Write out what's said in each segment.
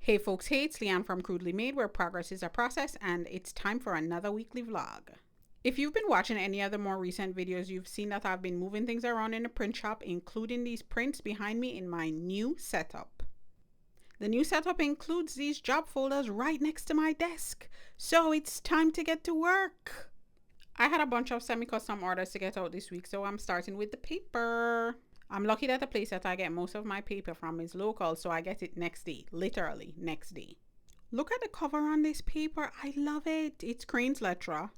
Hey folks, hey, it's Leanne from Crudely Made, where progress is a process, and it's time for another weekly vlog. If you've been watching any of the more recent videos, you've seen that I've been moving things around in the print shop, including these prints behind me in my new setup. The new setup includes these job folders right next to my desk, so it's time to get to work. I had a bunch of semi-custom orders to get out this week, so I'm starting with the paper. I'm lucky that the place that I get most of my paper from is local, so I get it next day, literally next day. Look at the cover on this paper. I love it. It's Crane's Letra.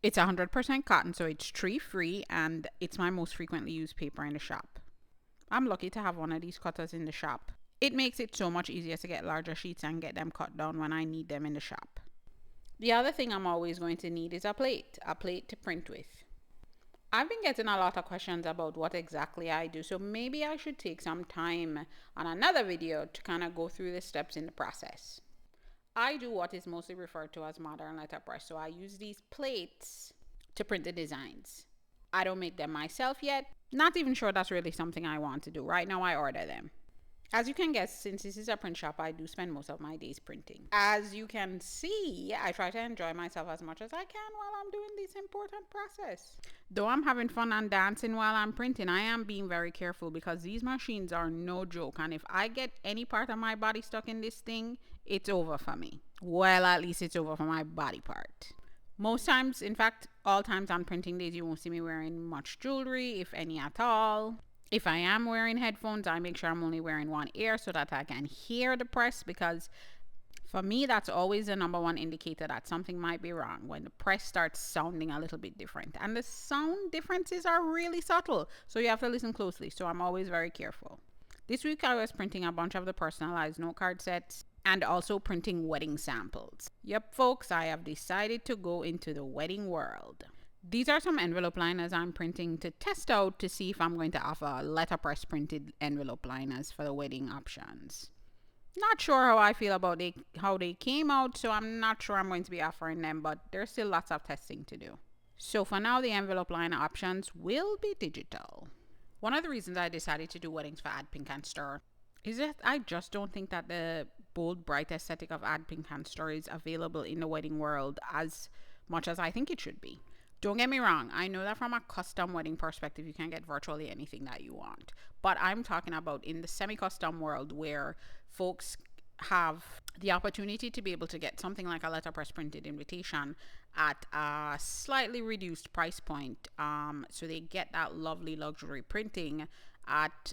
It's 100% cotton, so it's tree-free, and it's my most frequently used paper in the shop. I'm lucky to have one of these cutters in the shop. It makes it so much easier to get larger sheets and get them cut down when I need them in the shop. The other thing I'm always going to need is a plate to print with. I've been getting a lot of questions about what exactly I do, so maybe I should take some time on another video to kind of go through the steps in the process. I do what is mostly referred to as modern letterpress, so I use these plates to print the designs. I don't make them myself yet. Not even sure that's really something I want to do. Right now I order them. As you can guess, since this is a print shop, I do spend most of my days printing. As you can see, I try to enjoy myself as much as I can while I'm doing this important process. Though I'm having fun and dancing while I'm printing, I am being very careful because these machines are no joke. And if I get any part of my body stuck in this thing, it's over for me. Well, at least it's over for my body part. Most times, in fact, all times on printing days, you won't see me wearing much jewelry, if any at all. If I am wearing headphones, I make sure I'm only wearing one ear so that I can hear the press, because for me, that's always the number one indicator that something might be wrong, when the press starts sounding a little bit different. And the sound differences are really subtle, so you have to listen closely. So I'm always very careful. This week I was printing a bunch of the personalized note card sets and also printing wedding samples. Yep, folks, I have decided to go into the wedding world. These are some envelope liners I'm printing to test out to see if I'm going to offer letterpress printed envelope liners for the wedding options. Not sure how I feel about how they came out, so I'm not sure I'm going to be offering them, but there's still lots of testing to do. So for now, the envelope liner options will be digital. One of the reasons I decided to do weddings for Add Pink and Stir is that I just don't think that the bold, bright aesthetic of Add Pink and Stir is available in the wedding world as much as I think it should be. Don't get me wrong, I know that from a custom wedding perspective, you can get virtually anything that you want. But I'm talking about in the semi-custom world where folks have the opportunity to be able to get something like a letterpress printed invitation at a slightly reduced price point. So they get that lovely luxury printing at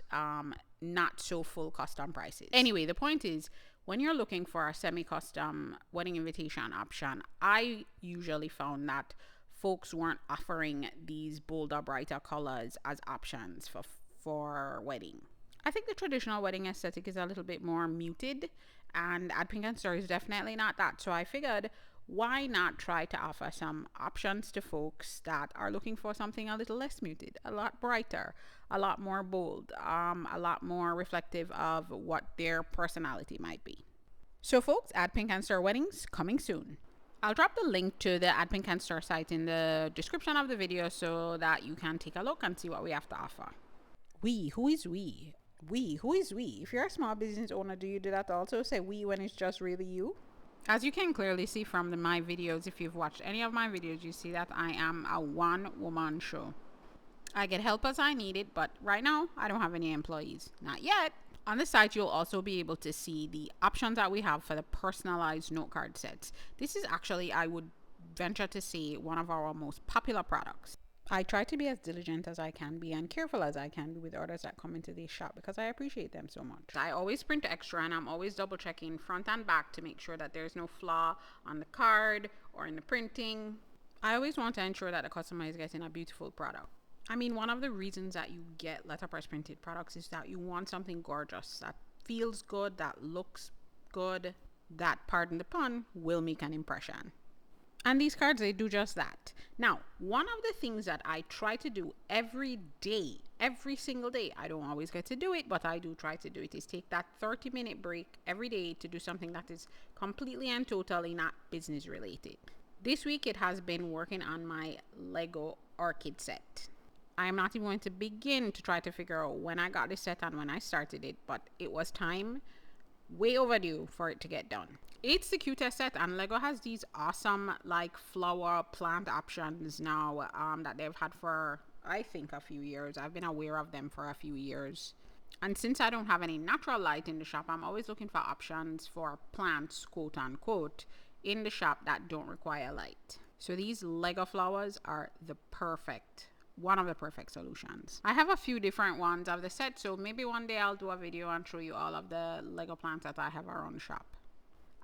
not so full custom prices. Anyway, the point is, when you're looking for a semi-custom wedding invitation option, I usually found that folks weren't offering these bolder, brighter colors as options for wedding. I think the traditional wedding aesthetic is a little bit more muted, and Add Pink and Stir is definitely not that. So I figured, why not try to offer some options to folks that are looking for something a little less muted, a lot brighter, a lot more bold, a lot more reflective of what their personality might be. So folks, Add Pink and Stir weddings coming soon. I'll drop the link to the Add Pink and Stir site in the description of the video so that you can take a look and see what we have to offer. We, who is we? We, who is we? If you're a small business owner, do you do that also? Say we when it's just really you? As you can clearly see from my videos, if you've watched any of my videos, you see that I am a one-woman show. I get help as I need it, but right now, I don't have any employees. Not yet. On the site, you'll also be able to see the options that we have for the personalized note card sets. This is actually, I would venture to say, one of our most popular products. I try to be as diligent as I can be and careful as I can be with orders that come into this shop because I appreciate them so much. I always print extra, and I'm always double checking front and back to make sure that there's no flaw on the card or in the printing. I always want to ensure that the customer is getting a beautiful product. I mean, one of the reasons that you get letterpress printed products is that you want something gorgeous that feels good, that looks good, that, pardon the pun, will make an impression. And these cards, they do just that. Now, one of the things that I try to do every day, every single day, I don't always get to do it, but I do try to do it, is take that 30-minute break every day to do something that is completely and totally not business related. This week, it has been working on my Lego orchid set. I am not even going to begin to try to figure out when I got this set and when I started it, but it was time way overdue for it to get done. It's the cutest set, and Lego has these awesome like flower plant options now that they've had for I think a few years. I've been aware of them for a few years. And since I don't have any natural light in the shop, I'm always looking for options for plants, quote unquote, in the shop that don't require light. So these Lego flowers are one of the perfect solutions. I have a few different ones of the set, so maybe one day I'll do a video and show you all of the Lego plants that I have around the shop.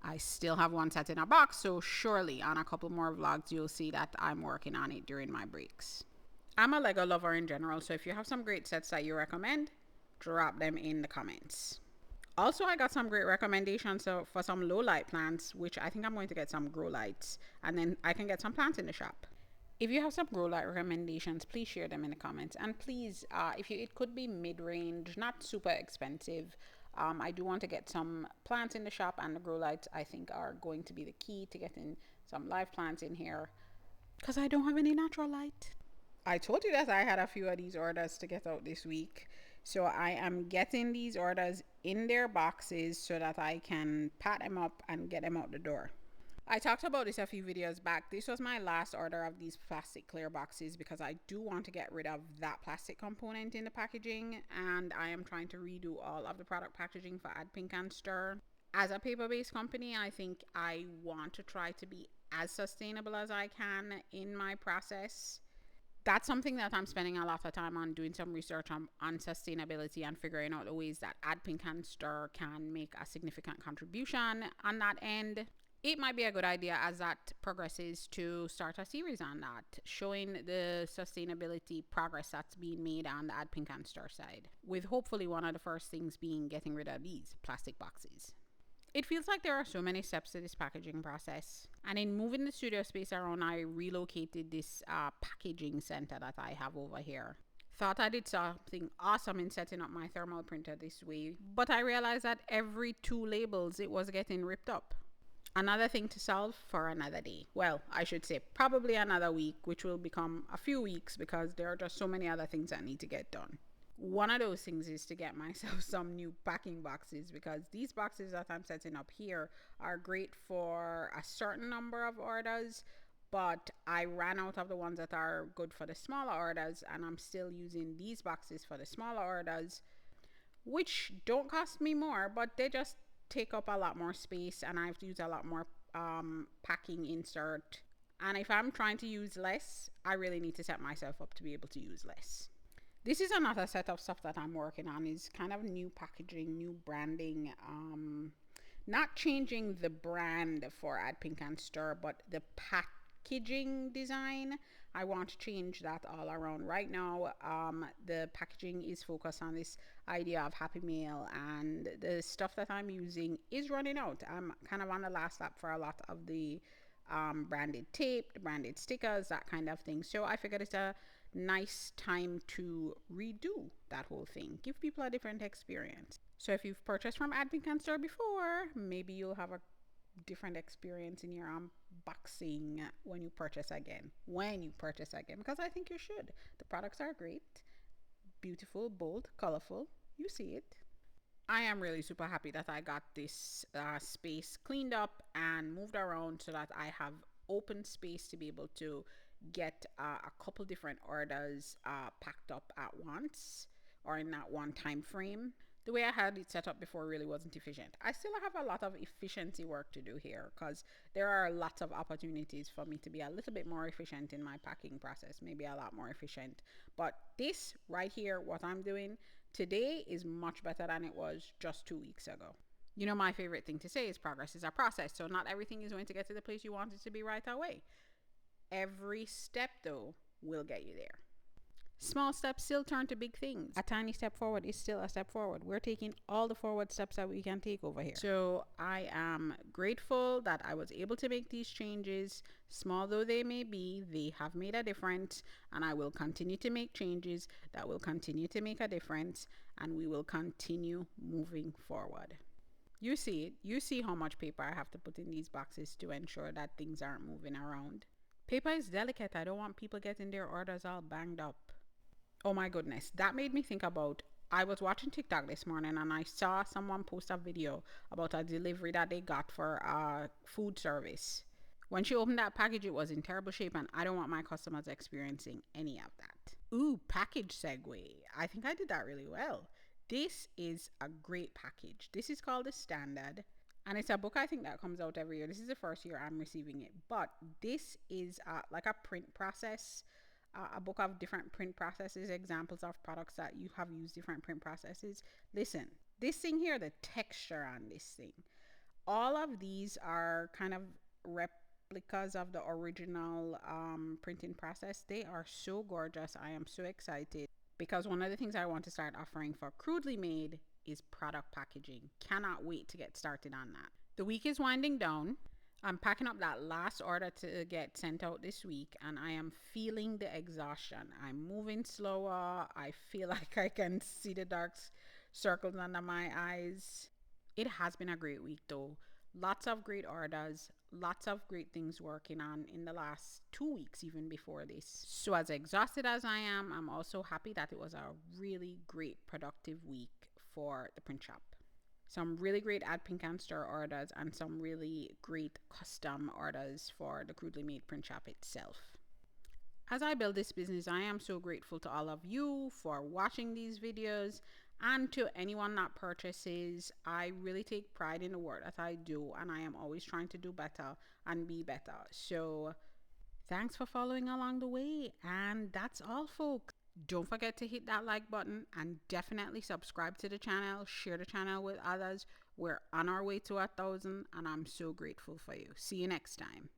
I still have one set in a box, so surely on a couple more vlogs you'll see that I'm working on it during my breaks. I'm a Lego lover in general, so if you have some great sets that you recommend, drop them in the comments. Also, I got some great recommendations for some low light plants, which I think I'm going to get some grow lights, and then I can get some plants in the shop. If you have some grow light recommendations, please share them in the comments. And please, it could be mid-range, not super expensive. I do want to get some plants in the shop, and the grow lights I think are going to be the key to getting some live plants in here, because I don't have any natural light. I told you that I had a few of these orders to get out this week. So I am getting these orders in their boxes so that I can pack them up and get them out the door. I talked about this a few videos back. This was my last order of these plastic clear boxes because I do want to get rid of that plastic component in the packaging, and I am trying to redo all of the product packaging for Add Pink and Stir. As a paper-based company, I think I want to try to be as sustainable as I can in my process. That's something that I'm spending a lot of time on, doing some research on sustainability and figuring out the ways that Add Pink and Stir can make a significant contribution on that end. It might be a good idea as that progresses to start a series on that, showing the sustainability progress that's being made on the Add Pink and Stir side, with hopefully one of the first things being getting rid of these plastic boxes. It feels like there are so many steps to this packaging process. And in moving the studio space around, I relocated this packaging center that I have over here. Thought I did something awesome in setting up my thermal printer this way, but I realized that every 2 labels it was getting ripped up. Another thing to solve for another day. Well, I should say probably another week, which will become a few weeks because there are just so many other things that need to get done. One of those things is to get myself some new packing boxes, because these boxes that I'm setting up here are great for a certain number of orders, but I ran out of the ones that are good for the smaller orders, and I'm still using these boxes for the smaller orders, which don't cost me more, but they just take up a lot more space, and I have to use a lot more packing insert. And if I'm trying to use less, I really need to set myself up to be able to use less. This is another set of stuff that I'm working on, is kind of new packaging, new branding, not changing the brand for Add Pink and Stir, but the packaging design. I want to change that all around. Right now, the packaging is focused on this idea of Happy Meal, and the stuff that I'm using is running out. I'm kind of on the last lap for a lot of the branded tape, the branded stickers, that kind of thing. So I figured it's a nice time to redo that whole thing, give people a different experience. So if you've purchased from Add Pink and Stir before, maybe you'll have a different experience in your unboxing when you purchase again, because I think you should. The products are great, beautiful, bold, colorful. You see it. I am really super happy that I got this space cleaned up and moved around so that I have open space to be able to get a couple different orders packed up at once, or in that one time frame. The way I had it set up before really wasn't efficient. I still have a lot of efficiency work to do here, because there are lots of opportunities for me to be a little bit more efficient in my packing process, maybe a lot more efficient. But this right here, what I'm doing today, is much better than it was just 2 weeks ago. You know, my favorite thing to say is progress is a process. So not everything is going to get to the place you want it to be right away. Every step, though, will get you there. Small steps still turn to big things. A tiny step forward is still a step forward. We're taking all the forward steps that we can take over here. So I am grateful that I was able to make these changes. Small though they may be, they have made a difference, and I will continue to make changes that will continue to make a difference, and we will continue moving forward. You see it. You see how much paper I have to put in these boxes to ensure that things aren't moving around. Paper is delicate. I don't want people getting their orders all banged up. Oh my goodness, that made me think about I was watching TikTok this morning and I saw someone post a video about a delivery that they got for a food service. When she opened that package, it was in terrible shape, and I don't want my customers experiencing any of that. Ooh, package segue. I think I did that really well. This is a great package. This is called the Standard, and it's a book I think that comes out every year. This is the first year I'm receiving it, but this is like a print process, a book of different print processes, examples of products that you have used different print processes. Listen, this thing here, the texture on this thing, all of these are kind of replicas of the original printing process. They are so gorgeous. I am so excited because one of the things I want to start offering for Crudely Made is product packaging. Cannot wait to get started on that. The week is winding down. I'm packing up that last order to get sent out this week, and I am feeling the exhaustion. I'm moving slower. I feel like I can see the dark circles under my eyes. It has been a great week though. Lots of great orders, lots of great things working on in the last 2 weeks, even before this. So, as exhausted as I am, I'm also happy that it was a really great, productive week for the print shop. Some really great Add Pink and Stir orders, and some really great custom orders for the Crudely Made print shop itself. As I build this business, I am so grateful to all of you for watching these videos, and to anyone that purchases. I really take pride in the work that I do, and I am always trying to do better and be better. So thanks for following along the way, and that's all, folks. Don't forget to hit that like button, and definitely subscribe to the channel. Share the channel with others. We're on our way to 1,000, and I'm so grateful for you. See you next time.